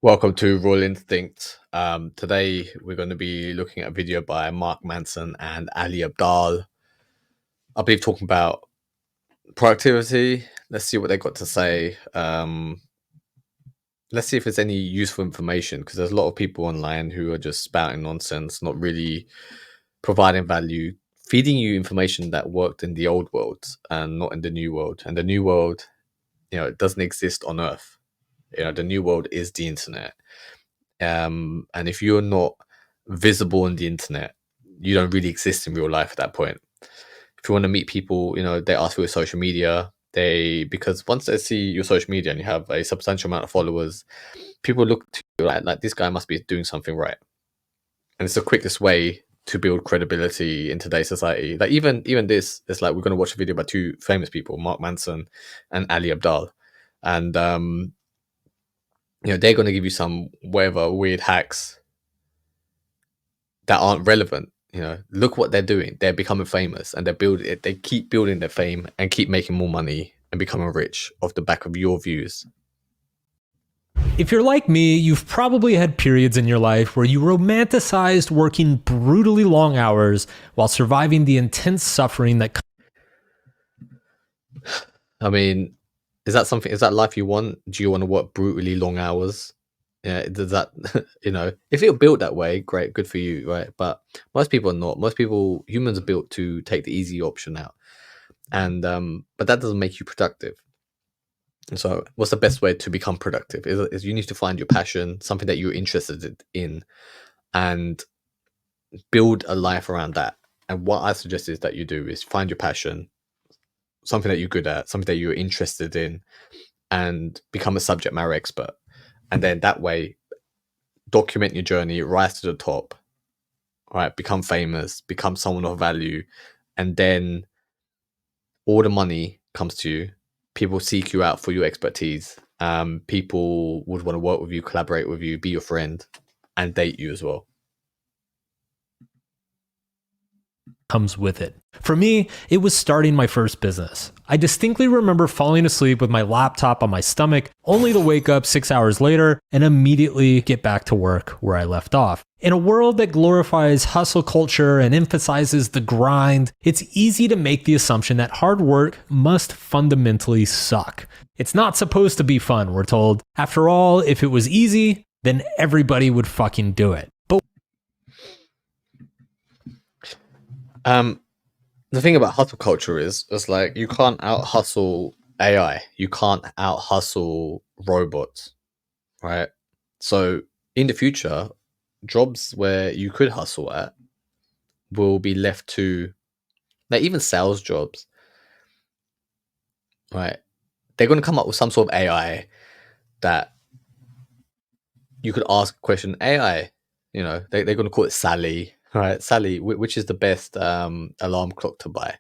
Welcome to Raw Instinct. Today we're going to be looking at a video by Mark Manson and Ali Abdaal. I believe talking about productivity. Let's see what they got to say. Let's see if there's any useful information because there's a lot of people online who are just spouting nonsense, not really providing value, feeding you information that worked in the old world and not in the new world. And the new world, it doesn't exist on Earth. The new world is the internet. And if you're not visible on the internet, you don't really exist in real life at that point. If you want to meet people, they ask for your social media. Because once they see your social media and you have a substantial amount of followers, people look to you like this guy must be doing something right. And it's the quickest way to build credibility in today's society. Like even this, it's like we're going to watch a video about two famous people, Mark Manson and Ali Abdaal, and they're going to give you some whatever weird hacks that aren't relevant. Look what they're doing. They're becoming famous and they keep building their fame and keep making more money and becoming rich off the back of your views. If you're like me, you've probably had periods in your life where you romanticized working brutally long hours while surviving the intense suffering that. I mean, is that life you want? Do you want to work brutally long hours? Yeah, does that, if you're built that way, great, good for you, right? But most people are not. Humans are built to take the easy option out. And, but that doesn't make you productive. And so what's the best way to become productive is you need to find your passion, something that you're interested in, and build a life around that. And what I suggest is that you do is find your passion, something that you're good at, something that you're interested in, and become a subject matter expert. And then that way, document your journey, rise to the top, right? Become famous, become someone of value, and then all the money comes to you. People seek you out for your expertise. People would want to work with you, collaborate with you, be your friend, and date you as well. Comes with it. For me, it was starting my first business. I distinctly remember falling asleep with my laptop on my stomach, only to wake up 6 hours later and immediately get back to work where I left off. In a world that glorifies hustle culture and emphasizes the grind, it's easy to make the assumption that hard work must fundamentally suck. It's not supposed to be fun, we're told. After all, if it was easy, then everybody would fucking do it. But the thing about hustle culture is it's like you can't out hustle AI, you can't out hustle robots, right? So in the future, jobs where you could hustle at will be left to, like, even sales jobs, right? They're going to come up with some sort of AI that you could ask a question. AI, they're going to call it Sally, right? Sally, which is the best alarm clock to buy?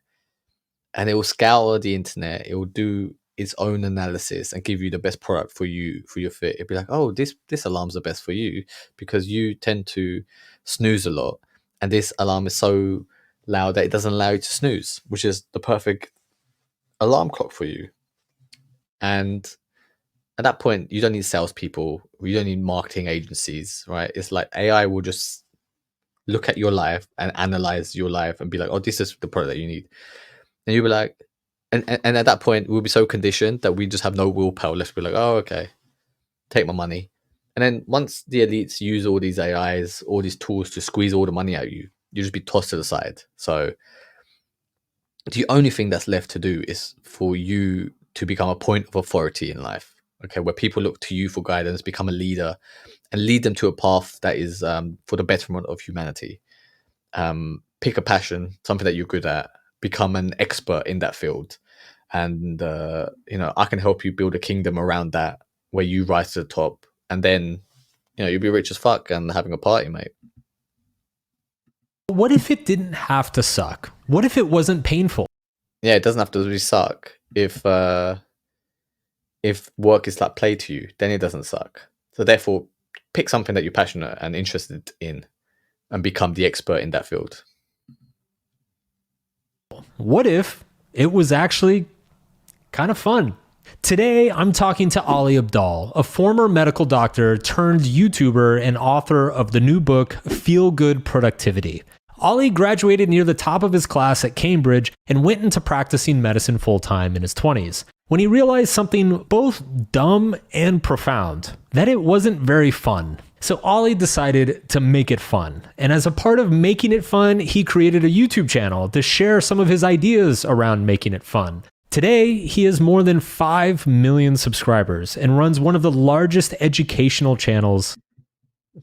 And it will scour the internet. It will do its own analysis and give you the best product for you, for your fit. It'd be like, oh, this alarm's the best for you because you tend to snooze a lot, and this alarm is so loud that it doesn't allow you to snooze, which is the perfect alarm clock for you. And at that point, you don't need salespeople, you don't need marketing agencies, right? It's like AI will just look at your life and analyze your life and be like, oh, this is the product that you need. And you'll be like, and at that point, we'll be so conditioned that we just have no willpower left to be like, oh, okay, take my money. And then once the elites use all these AIs, all these tools to squeeze all the money out of you, you just be tossed to the side. So the only thing that's left to do is for you to become a point of authority in life, okay, where people look to you for guidance, become a leader, and lead them to a path that is for the betterment of humanity. Pick a passion, something that you're good at, become an expert in that field, and I can help you build a kingdom around that where you rise to the top, and then you'll be rich as fuck and having a party, mate. what if it didn't have to suck? What if it wasn't painful? Yeah, it doesn't have to really suck. If work is like play to you, then it doesn't suck. So therefore, pick something that you're passionate and interested in and become the expert in that field. What if it was actually kind of fun? Today, I'm talking to Ali Abdaal, a former medical doctor turned YouTuber and author of the new book, Feel Good Productivity. Ali graduated near the top of his class at Cambridge and went into practicing medicine full-time in his 20s, when he realized something both dumb and profound, that it wasn't very fun. So Ali decided to make it fun. And as a part of making it fun, he created a YouTube channel to share some of his ideas around making it fun. Today, he has more than 5 million subscribers and runs one of the largest educational channels.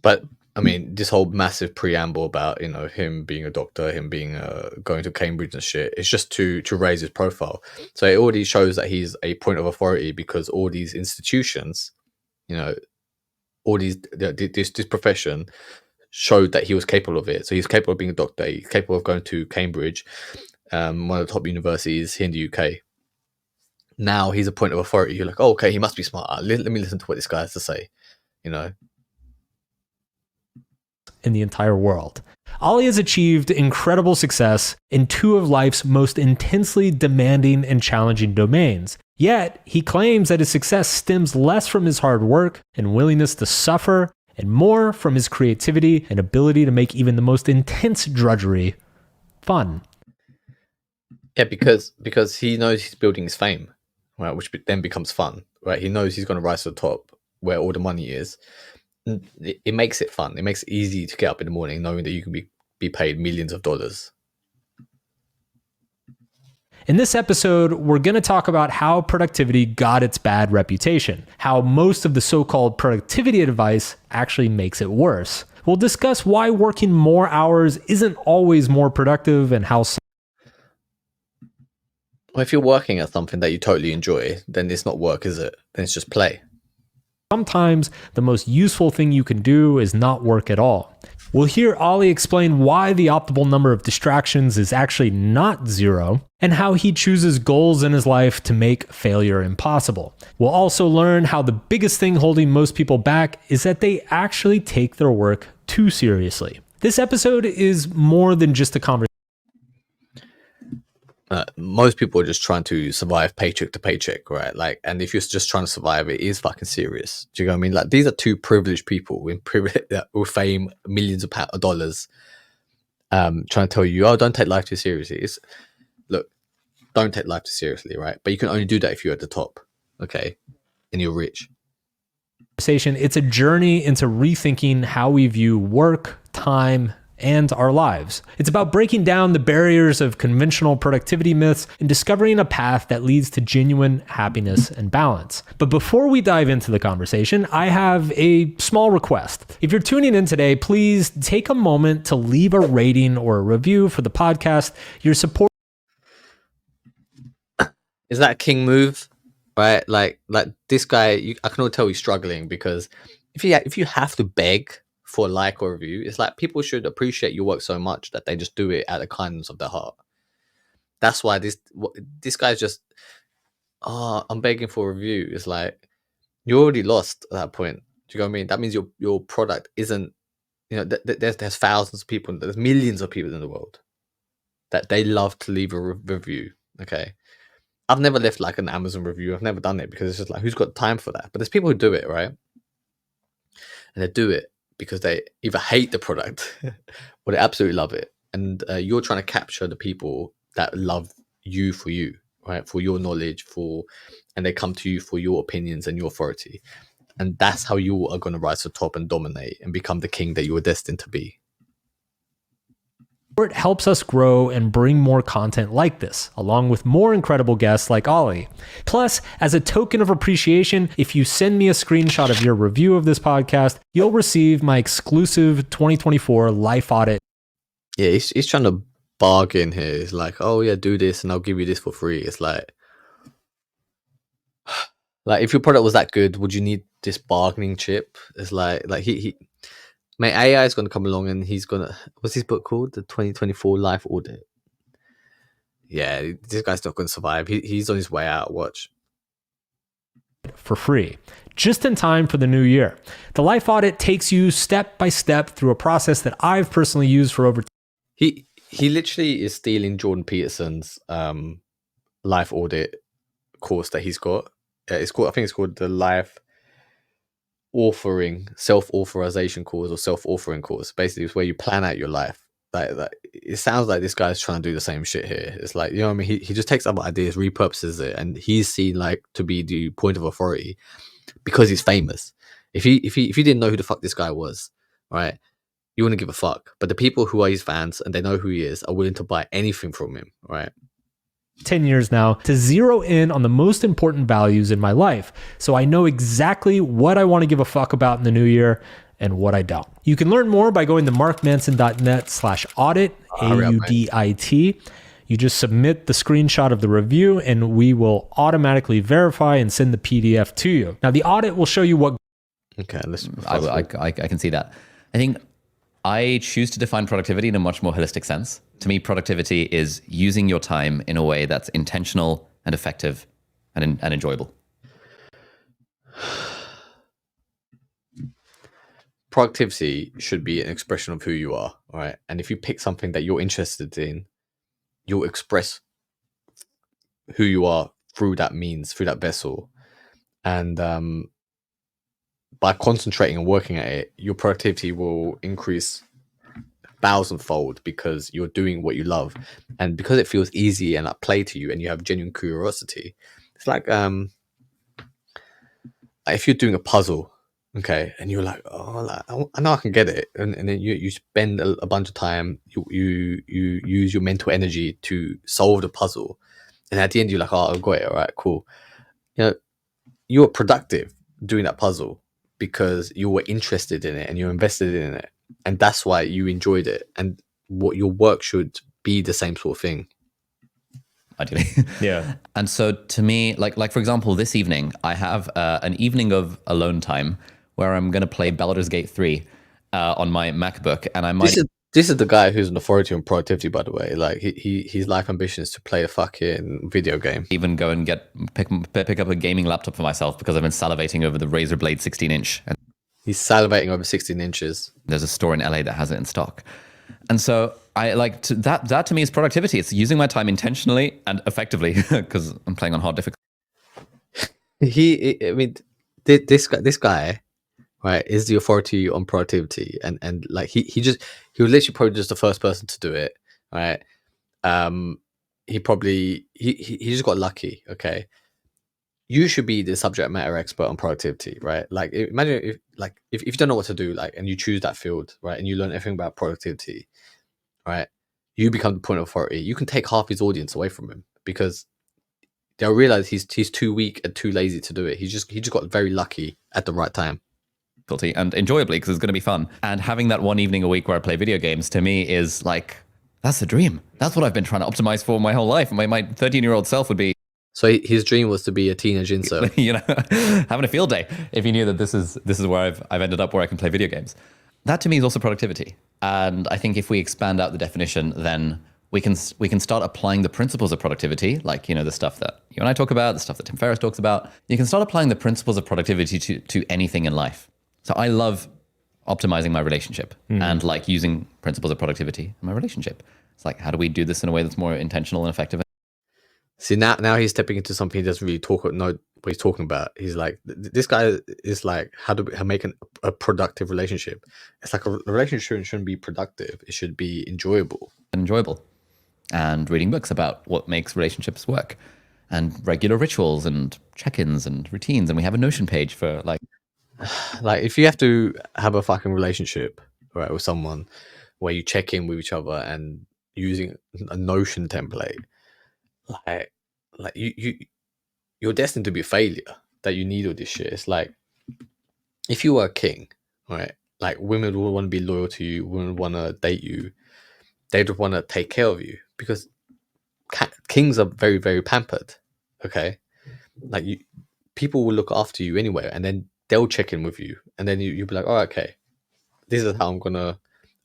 But I mean, this whole massive preamble about, him being a doctor, him being going to Cambridge and shit, it's just to raise his profile. So it already shows that he's a point of authority, because all these institutions, all this profession showed that he was capable of it. So he's capable of being a doctor. He's capable of going to Cambridge, one of the top universities here in the UK. Now he's a point of authority. You're like, oh, okay, he must be smart. Let me listen to what this guy has to say, in the entire world. Ali has achieved incredible success in two of life's most intensely demanding and challenging domains. Yet, he claims that his success stems less from his hard work and willingness to suffer, and more from his creativity and ability to make even the most intense drudgery fun. Yeah, because he knows he's building his fame, right? Which then becomes fun, right? He knows he's going to rise to the top where all the money is. It makes it fun. It makes it easy to get up in the morning knowing that you can be paid millions of dollars. In this episode, we're going to talk about how productivity got its bad reputation, how most of the so-called productivity advice actually makes it worse. We'll discuss why working more hours isn't always more productive, and how... Well, if you're working at something that you totally enjoy, then it's not work, is it? Then it's just play. Sometimes the most useful thing you can do is not work at all. We'll hear Ali explain why the optimal number of distractions is actually not 0, and how he chooses goals in his life to make failure impossible. We'll also learn how the biggest thing holding most people back is that they actually take their work too seriously. This episode is more than just a conversation. Most people are just trying to survive paycheck to paycheck, right? Like, and if you're just trying to survive, it is fucking serious. Do you know what I mean? Like, these are two privileged people with fame, millions of dollars, trying to tell you, oh, don't take life too seriously. Look, don't take life too seriously, right? But you can only do that if you're at the top, okay? And you're rich. It's a journey into rethinking how we view work, time, and our lives. It's about breaking down the barriers of conventional productivity myths and discovering a path that leads to genuine happiness and balance. But before we dive into the conversation, I have a small request. If you're tuning in today, please take a moment to leave a rating or a review for the podcast. Your support... Is that a king move? Right? Like this guy, I can all tell he's struggling, because if you have to beg for a like or review, it's like people should appreciate your work so much that they just do it out of kindness of their heart. That's why this guy's just, I'm begging for a review. It's like, you're already lost at that point. Do you know what I mean? That means your product isn't, there's thousands of people, there's millions of people in the world that they love to leave a review. Okay, I've never left like an Amazon review. I've never done it, because it's just like, who's got time for that? But there's people who do it, right? And they do it because they either hate the product or they absolutely love it. And you're trying to capture the people that love you for you, right? For your knowledge, and they come to you for your opinions and your authority. And that's how you are going to rise to the top and dominate and become the king that you were destined to be. It helps us grow and bring more content like this, along with more incredible guests like Ali. Plus, as a token of appreciation, if you send me a screenshot of your review of this podcast, you'll receive my exclusive 2024 life audit. Yeah, he's trying to bargain here. It's like, oh yeah, do this and I'll give you this for free. It's like if your product was that good, would you need this bargaining chip? It's like mate, AI is going to come along and he's going to... What's his book called? The 2024 Life Audit. Yeah, this guy's not going to survive. He's on his way out. Watch. For free, just in time for the new year. The Life Audit takes you step by step through a process that I've personally used for over... He literally is stealing Jordan Peterson's Life Audit course that he's got. it's called, I think it's called the life self-authorization course or self-authoring course. Basically, it's where you plan out your life. Like it sounds like this guy's trying to do the same shit here. It's like, you know what I mean? He just takes other ideas, repurposes it, and he's seen like to be the point of authority because he's famous. If you didn't know who the fuck this guy was, right, you wouldn't give a fuck. But the people who are his fans and they know who he is are willing to buy anything from him, right? 10 years now to zero in on the most important values in my life. So I know exactly what I want to give a fuck about in the new year and what I don't. You can learn more by going to markmanson.net/audit, AUDIT. You just submit the screenshot of the review and we will automatically verify and send the PDF to you. Now the audit will show you what. Okay, listen. I can see that. I think I choose to define productivity in a much more holistic sense. To me, productivity is using your time in a way that's intentional and effective and enjoyable. Productivity should be an expression of who you are, right? And if you pick something that you're interested in, you'll express who you are through that means, through that vessel. And by concentrating and working at it, your productivity will increase 1,000-fold because you're doing what you love, and because it feels easy and like play to you, and you have genuine curiosity. It's like if you're doing a puzzle, okay, and you're like, oh, like, I know I can get it, and then you spend a bunch of time, you use your mental energy to solve the puzzle, and at the end you're like, oh, I got it, all right, cool. You know, you're productive doing that puzzle because you were interested in it and you're invested in it, and that's why you enjoyed it. And what your work should be the same sort of thing. Ideally. Yeah. And so to me, like for example, this evening, I have an evening of alone time where I'm going to play Baldur's Gate 3 on my MacBook. And I might... This is the guy who's an authority on productivity, by the way. Like his life ambition is to play a fucking video game. Even go and pick up a gaming laptop for myself because I've been salivating over the Razer Blade 16-inch. And he's salivating over 16 inches. There's a store in LA that has it in stock. And so I like that to me is productivity. It's using my time intentionally and effectively because I'm playing on hard difficulty. This guy, right, is the authority on productivity, and like he was literally probably just the first person to do it, right? He just got lucky. Okay, you should be the subject matter expert on productivity, right? Like imagine if you don't know what to do, like, and you choose that field, right, and you learn everything about productivity, right, you become the point of authority. You can take half his audience away from him because they'll realize he's too weak and too lazy to do it. He just got very lucky at the right time. And enjoyably, because it's going to be fun. And having that one evening a week where I play video games, to me is like, that's the dream. That's what I've been trying to optimize for my whole life. My 13-year-old self would be... So his dream was to be a teenage insert. You know, having a field day if he knew that this is where I've ended up, where I can play video games. That to me is also productivity. And I think if we expand out the definition, then we can start applying the principles of productivity, like, you know, the stuff that you and I talk about, the stuff that Tim Ferriss talks about. You can start applying the principles of productivity to anything in life. So I love optimizing my relationship and like using principles of productivity in my relationship. It's like, how do we do this in a way that's more intentional and effective? See, now he's stepping into something he doesn't really know what he's talking about. He's like, this guy is like, how make a productive relationship? It's like a relationship shouldn't be productive. It should be enjoyable. And reading books about what makes relationships work, and regular rituals and check-ins and routines. And we have a Notion page for like if you have to have a fucking relationship, right, with someone where you check in with each other and using a Notion template, like you're destined to be a failure. That you need all this shit. It's like if you were a king, right? Like women would want to be loyal to you, women want to date you, they'd want to take care of you because kings are very, very pampered. Okay, like people will look after you anyway, and then they'll check in with you, and then you'll be like, oh, okay, this is how I'm gonna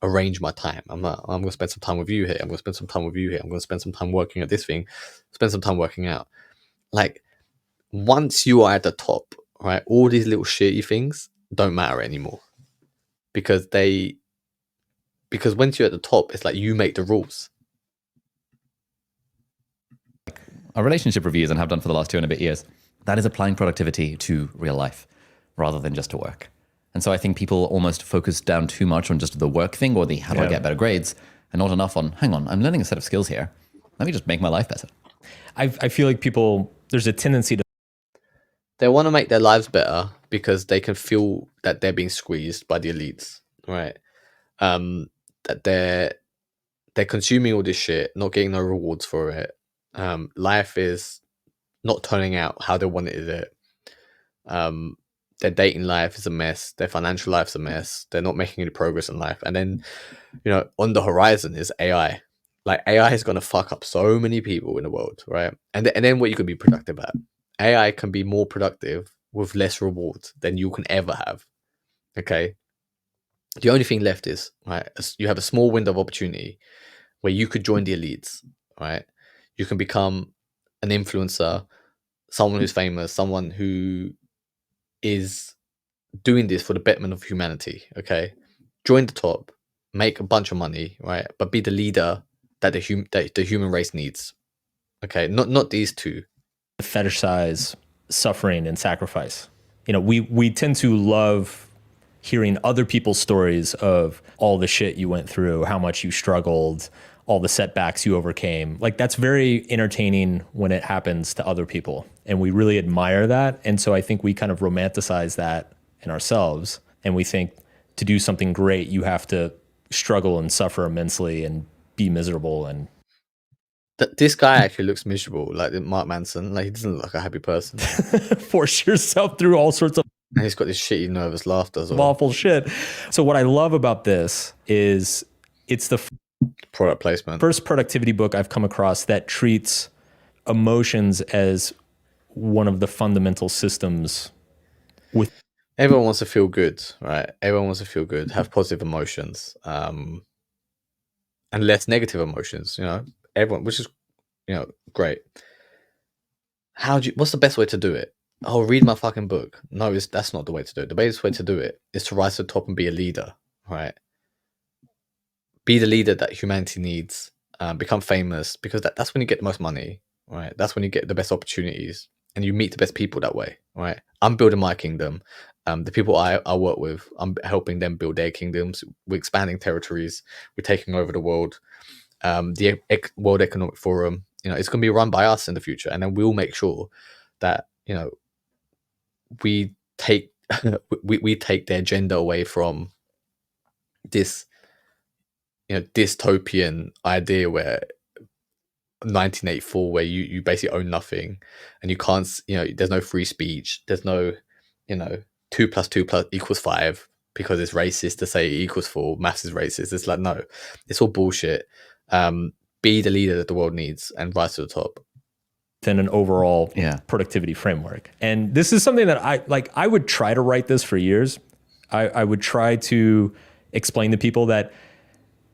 arrange my time. I'm gonna spend some time with you here. I'm gonna spend some time with you here. I'm gonna spend some time working at this thing. Spend some time working out. Like once you are at the top, right, all these little shitty things don't matter anymore because once you're at the top, it's like you make the rules. Our relationship reviews, and have done for the last 2 and a bit years. that is applying productivity to real life rather than just to work. And so I think people almost focus down too much on just the work thing or the how do I get better grades, and not enough on, hang on, I'm learning a set of skills here. Let me just make my life better. I feel like people, there's a tendency to They want to make their lives better because they can feel that they're being squeezed by the elites, right? That they're consuming all this shit, not getting no rewards for it. Life is not turning out how they wanted it. Their dating life is a mess. Their financial life's a mess. They're not making any progress in life. And then, on the horizon is AI. Like AI is going to fuck up so many people in the world, right? And then what you could be productive at. AI can be more productive with less rewards than you can ever have. Okay. The only thing left is, right, you have a small window of opportunity where you could join the elites, right? You can become an influencer, someone who's famous, someone who is doing this for the betterment of humanity, okay? Join the top, make a bunch of money, right? But be the leader that the human race needs, okay? Not these two. fetishize suffering and sacrifice. We tend to love hearing other people's stories of all the shit you went through, how much you struggled, all the setbacks you overcame. Like that's very entertaining when it happens to other people. And we really admire that. And so I think we kind of romanticize that in ourselves. And we think to do something great, you have to struggle and suffer immensely and be miserable. And This guy actually looks miserable, like Mark Manson. Like he doesn't look like a happy person. force yourself through all sorts of And he's got this shitty nervous laughter as well. awful shit. So what I love about this is it's the Product placement. first productivity book I've come across that treats emotions as one of the fundamental systems with Everyone wants to feel good, right? Everyone wants to feel good, have positive emotions, and less negative emotions. Everyone, which is great. What's the best way to do it? Oh, read my fucking book. No, that's not the way to do it. The best way to do it is to rise to the top and be a leader, right? Be the leader that humanity needs. Become famous, because that's when you get the most money, right? That's when you get the best opportunities, and you meet the best people that way, right? I'm building my kingdom. The people I work with, I'm helping them build their kingdoms. We're expanding territories. We're taking over the world. The World Economic Forum, it's going to be run by us in the future, and then we'll make sure that we take we take their agenda away from this dystopian idea where 1984, where you basically own nothing, and you can't there's no free speech, there's no 2 + 2 = 5, because it's racist to say it equals 4. Maths is racist. It's like, no, it's all bullshit. Be the leader that the world needs and rise to the top. than an overall productivity framework. And this is something that I would try to write this for years. I would try to explain to people that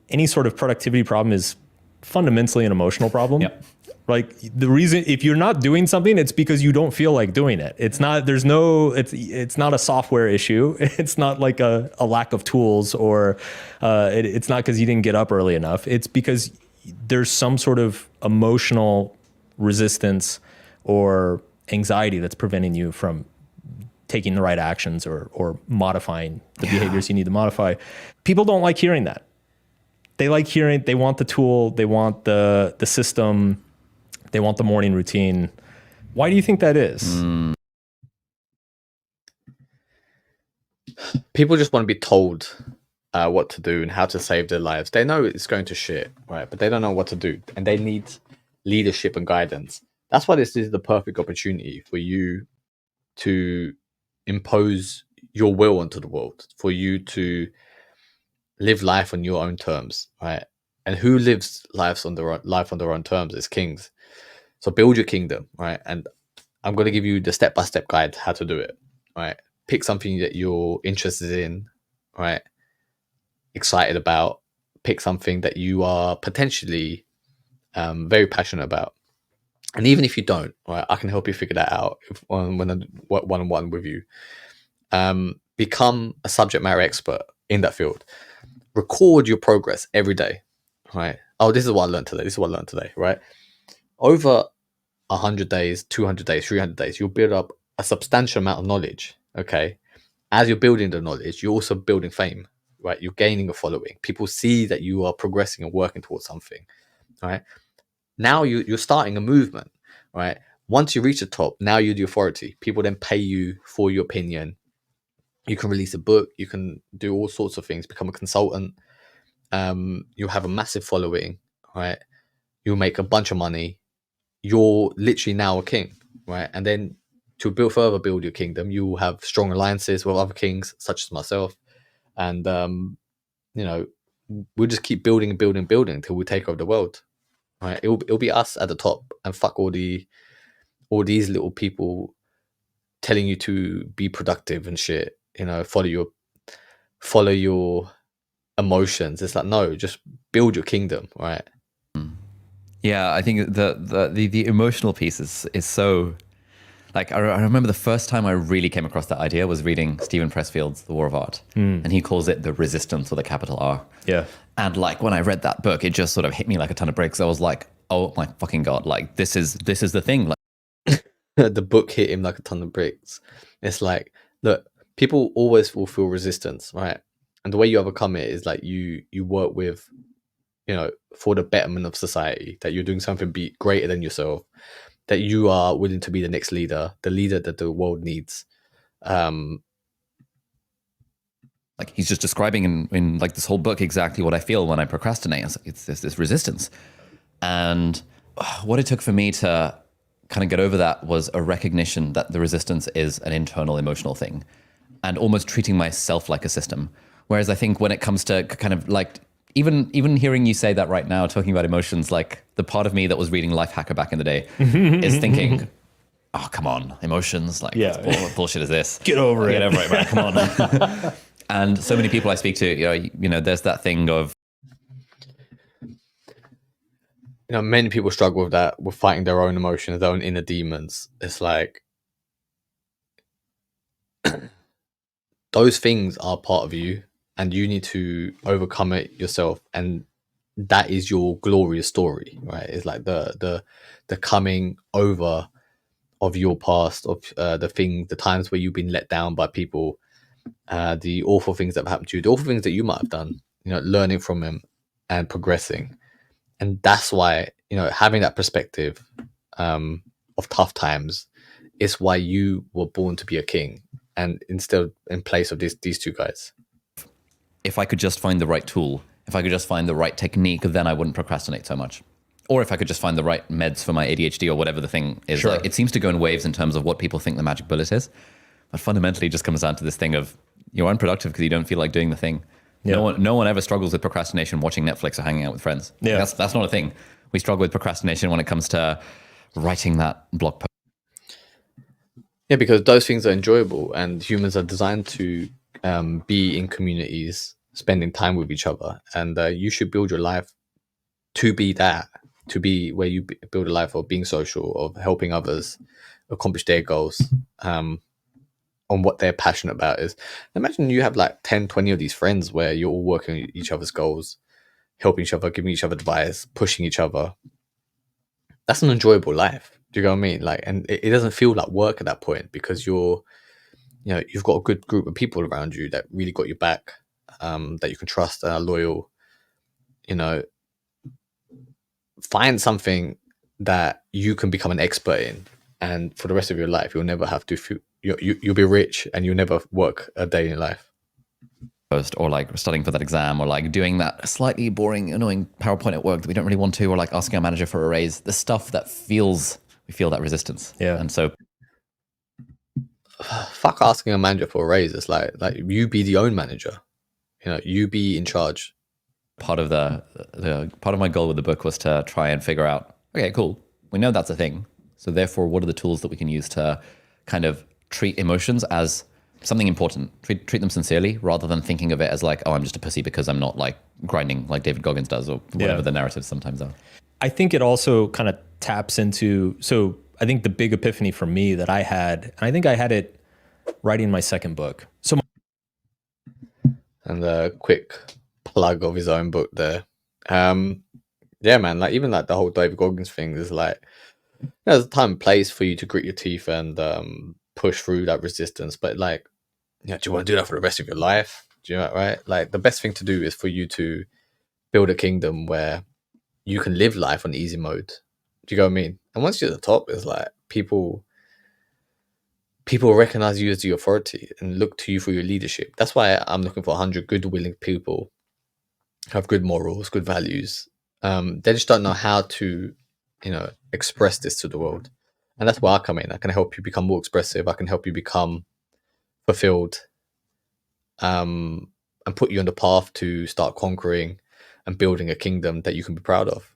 any sort of productivity problem is fundamentally an emotional problem. Yep. Like the reason, if you're not doing something, it's because you don't feel like doing it. It's not, it's not a software issue. It's not like a lack of tools, or it's not because you didn't get up early enough. It's because there's some sort of emotional resistance or anxiety that's preventing you from taking the right actions or modifying the behaviors you need to modify. People don't like hearing that. They like hearing, they want the tool, they want the system, they want the morning routine. Why do you think that is? People just want to be told what to do and how to save their lives. They know it's going to shit, right? But they don't know what to do, and they need leadership and guidance. That's why this is the perfect opportunity for you to impose your will onto the world, for you to live life on your own terms, right? And who lives life on their own terms is kings. So build your kingdom, right? And I'm going to give you the step-by-step guide how to do it, right? Pick something that you're interested in, right? Excited about. Pick something that you are potentially very passionate about. And even if you don't, right, I can help you figure that out when I work one-on-one with you. Become a subject matter expert in that field. Record your progress every day, right? Oh, this is what I learned today. This is what I learned today, right? Over 100 days, 200 days, 300 days, you'll build up a substantial amount of knowledge. Okay. As you're building the knowledge, you're also building fame, right? You're gaining a following. People see that you are progressing and working towards something, right? Now you're starting a movement, right? Once you reach the top, now you're the authority. People then pay you for your opinion. You can release a book. You can do all sorts of things, become a consultant. You'll have a massive following, right? You'll make a bunch of money. You're literally now a king, right? And then to build your kingdom, you will have strong alliances with other kings, such as myself. And, you know, we'll just keep building and building and building until we take over the world, right? It'll be us at the top, and fuck all these little people telling you to be productive and shit, you know, follow your emotions. It's like, no, just build your kingdom, right? Yeah, I think the emotional piece is so, like, I remember the first time I really came across that idea was reading Stephen Pressfield's The War of Art, and he calls it the resistance with a capital R. Yeah. And like when I read that book, it just sort of hit me like a ton of bricks. I was like, oh my fucking God, like this is the thing. Like, The book hit him like a ton of bricks. It's like, look, people always will feel resistance, right? And the way you overcome it is like you work with, you know, for the betterment of society, that you're doing something greater than yourself, that you are willing to be the next leader, the leader that the world needs. like he's just describing in like this whole book exactly what I feel when I procrastinate. It's this resistance. And what it took for me to kind of get over that was a recognition that the resistance is an internal emotional thing, and almost treating myself like a system. Whereas I think when it comes to kind of like, even hearing you say that right now, talking about emotions, like the part of me that was reading Lifehacker back in the day is thinking, oh, come on, emotions, like what bullshit is this? Get over it. Get over it, man, come on. And so many people I speak to, you know, there's that thing of, you know, many people struggle with that, with fighting their own emotions, their own inner demons. It's like, those things are part of you, and you need to overcome it yourself. And that is your glorious story, right? It's like the coming over of your past, of the times where you've been let down by people, the awful things that have happened to you, the awful things that you might have done, you know, learning from them and progressing. And that's why, you know, having that perspective of tough times is why you were born to be a king, and instead in place of these two guys. if I could just find the right tool, if I could just find the right technique, then I wouldn't procrastinate so much. Or if I could just find the right meds for my ADHD or whatever the thing is. Sure. Like, it seems to go in waves in terms of what people think the magic bullet is. But fundamentally, it just comes down to this thing of you're unproductive because you don't feel like doing the thing. Yeah. No one ever struggles with procrastination watching Netflix or hanging out with friends. Yeah. That's not a thing. We struggle with procrastination when it comes to writing that blog post. Yeah, because those things are enjoyable, and humans are designed to be in communities, spending time with each other. And you should build your life to be that, to be where you build a life of being social, of helping others accomplish their goals, on what they're passionate about. Is imagine you have like 10, 20 of these friends where you're all working on each other's goals, helping each other, giving each other advice, pushing each other. That's an enjoyable life. Do you know what I mean? Like, and it doesn't feel like work at that point, because you've got a good group of people around you that really got your back, that you can trust and are loyal. You know, find something that you can become an expert in, and for the rest of your life, you'll never have to feel, you'll be rich and you'll never work a day in your life. Or like studying for that exam, or like doing that slightly boring, annoying PowerPoint at work that we don't really want to, or like asking our manager for a raise. The stuff that we feel that resistance. Yeah. And so Fuck asking a manager for a raise. It's like you be the own manager. You know, you be in charge. part of the part of my goal with the book was to try and figure out, okay, cool, we know that's a thing. So therefore, what are the tools that we can use to kind of treat emotions as something important, treat them sincerely, rather than thinking of it as like, oh, I'm just a pussy because I'm not like grinding like David Goggins does, or whatever the narratives sometimes are. I think it also kind of taps into, so I think the big epiphany for me that I had, and I think I had it writing my second book. So And a quick plug of his own book there. Yeah, man, like even like the whole David Goggins thing is like, there's a time and place for you to grit your teeth and push through that resistance. But like, do you want to do that for the rest of your life? Do you know, right? Like, the best thing to do is for you to build a kingdom where you can live life on easy mode. Do you know what I mean? And once you're at the top, it's like people recognize you as the authority and look to you for your leadership. That's why I'm looking for 100 good, willing people who have good morals, good values. They just don't know how to, express this to the world. And that's where I come in. I can help you become more expressive. I can help you become fulfilled, and put you on the path to start conquering and building a kingdom that you can be proud of.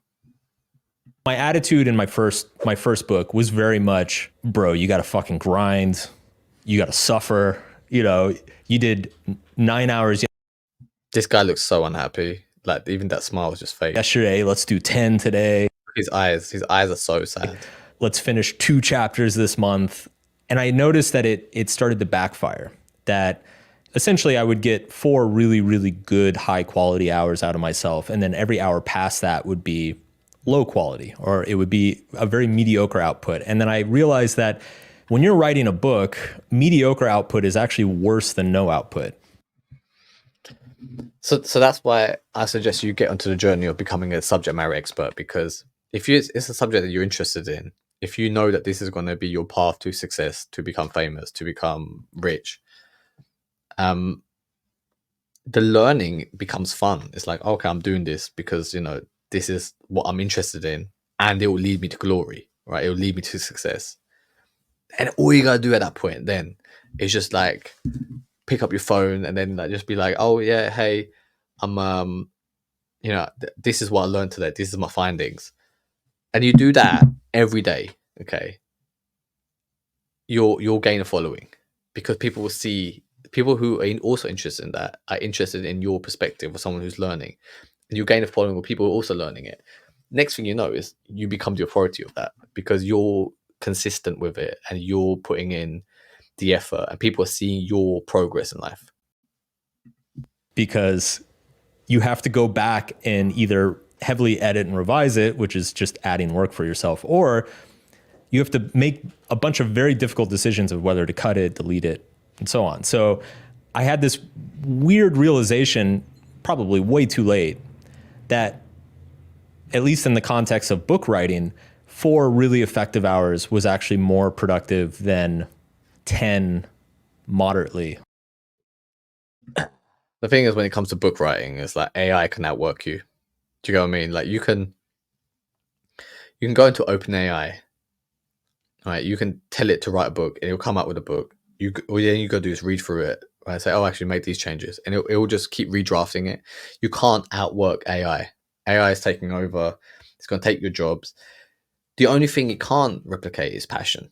My attitude in my first book was very much, bro, you got to fucking grind. You got to suffer. You did 9 hours This guy looks so unhappy. Like, even that smile was just fake. yesterday. Let's do 10 today. His eyes are so sad. Let's finish 2 chapters this month. And I noticed that it started to backfire, that essentially I would get 4 really, really good, high quality hours out of myself. And then every hour past that would be low quality, or it would be a very mediocre output. And then I realized that when you're writing a book, mediocre output is actually worse than no output. So that's why I suggest you get onto the journey of becoming a subject matter expert, because if it's a subject that you're interested in, if you know that this is going to be your path to success, to become famous, to become rich, the learning becomes fun. It's like, okay, I'm doing this because, this is what I'm interested in, and it will lead me to glory, right? It will lead me to success. And all you gotta do at that point then is just like pick up your phone and then like just be like, oh yeah, hey, I'm this is what I learned today. This is my findings. And you do that every day, okay? You'll gain a following, because people will see people who are also interested in that are interested in your perspective of someone who's learning. And you gain a following of people who are also learning it. Next thing you know is you become the authority of that, because you're consistent with it and you're putting in the effort and people are seeing your progress in life. Because you have to go back and either heavily edit and revise it, which is just adding work for yourself, or you have to make a bunch of very difficult decisions of whether to cut it, delete it, and so on. So I had this weird realization, probably way too late, that at least in the context of book writing, 4 really effective hours was actually more productive than 10 moderately. The thing is, when it comes to book writing, it's like AI can outwork you. Do you know what I mean? Like, you can go into OpenAI, right? You can tell it to write a book and it'll come up with a book. All you got to do is read through it, right? Say, oh, actually make these changes, and it will just keep redrafting it. You can't outwork AI. AI is taking over. It's going to take your jobs. The only thing it can't replicate is passion,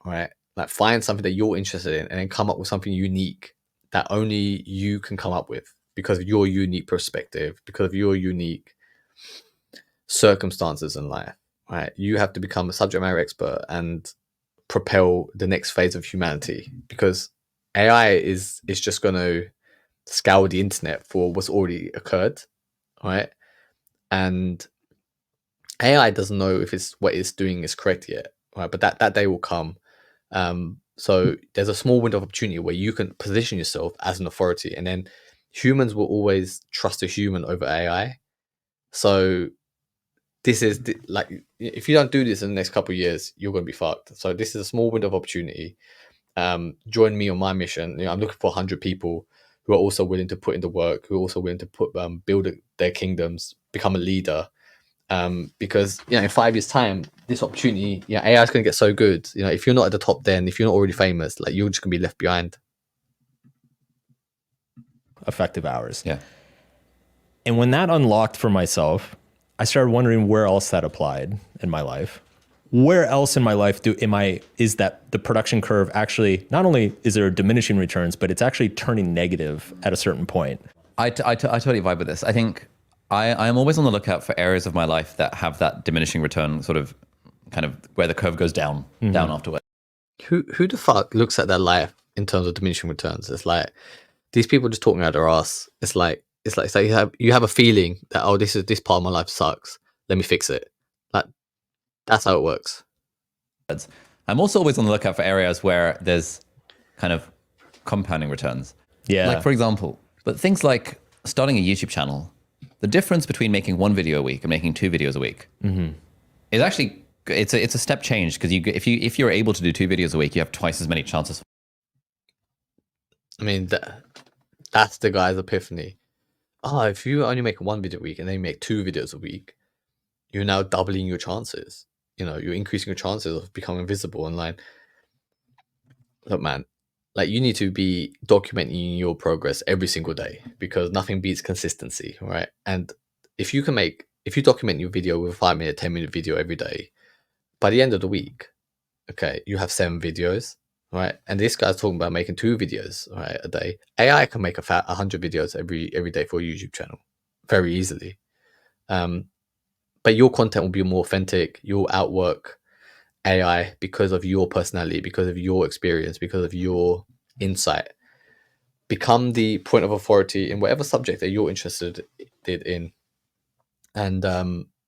right? Like, find something that you're interested in and then come up with something unique that only you can come up with because of your unique perspective, because of your unique circumstances in life, right? You have to become a subject matter expert and propel the next phase of humanity, because AI is just going to scour the internet for what's already occurred, right? And AI doesn't know if what it's doing is correct yet, right? But that day will come. So there's a small window of opportunity where you can position yourself as an authority, and then humans will always trust a human over AI. So this is like, if you don't do this in the next couple of years, you're going to be fucked. So this is a small window of opportunity. Join me on my mission. I'm looking for 100 people who are also willing to put in the work, who are also willing to build their kingdoms, become a leader. Because in 5 years' time, this opportunity, AI is going to get so good. If you're not at the top, then if you're not already famous, like, you're just going to be left behind. Effective hours. Yeah. And when that unlocked for myself, I started wondering where else that applied in my life. Where else in my life is that the production curve actually, not only is there diminishing returns, but it's actually turning negative at a certain point. I totally vibe with this. I think I am always on the lookout for areas of my life that have that diminishing return, sort of kind of where the curve goes down afterward. Who the fuck looks at their life in terms of diminishing returns? It's like, these people just talking out their ass. It's like you have a feeling that, oh, this part of my life sucks. Let me fix it. Like, that's how it works. I'm also always on the lookout for areas where there's kind of compounding returns. Yeah. Like, for example, but things like starting a YouTube channel, the difference between making one video a week and making 2 videos a week is actually, it's a step change, because if you're able to do 2 videos a week, you have twice as many chances. I mean, that's the guy's epiphany. If you only make 1 video a week and then you make 2 videos a week, you're now doubling your chances. You're increasing your chances of becoming visible online. Look, man, like, you need to be documenting your progress every single day, because nothing beats consistency, right? And if you document your video with a 5-minute, 10-minute video every day, by the end of the week, okay, you have 7 videos, right? And this guy's talking about making 2 videos, right, a day. AI can make 100 videos every day for a YouTube channel very easily. But your content will be more authentic. You'll outwork AI because of your personality, because of your experience, because of your insight. Become the point of authority in whatever subject that you're interested in, and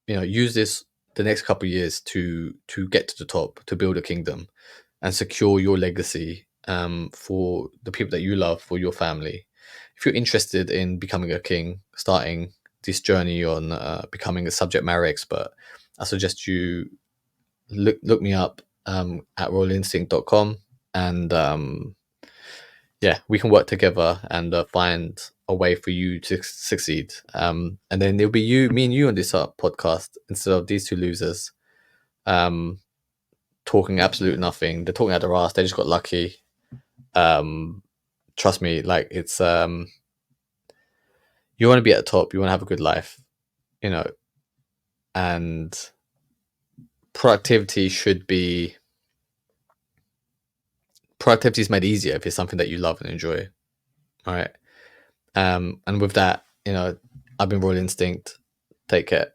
use this the next couple of years to get to the top, to build a kingdom, and secure your legacy for the people that you love, for your family. If you're interested in becoming a king, starting this journey on becoming a subject matter expert, I suggest you look me up at royalinstinct.com, and we can work together and find a way for you to succeed. And then it'll be me and you on this podcast, instead of these 2 losers talking absolute nothing. They're talking out their ass. They just got lucky. Trust me, like, it's you want to be at the top, you want to have a good life, and productivity is made easier if it's something that you love and enjoy. All right. And with that, I've been Royal Instinct. Take care.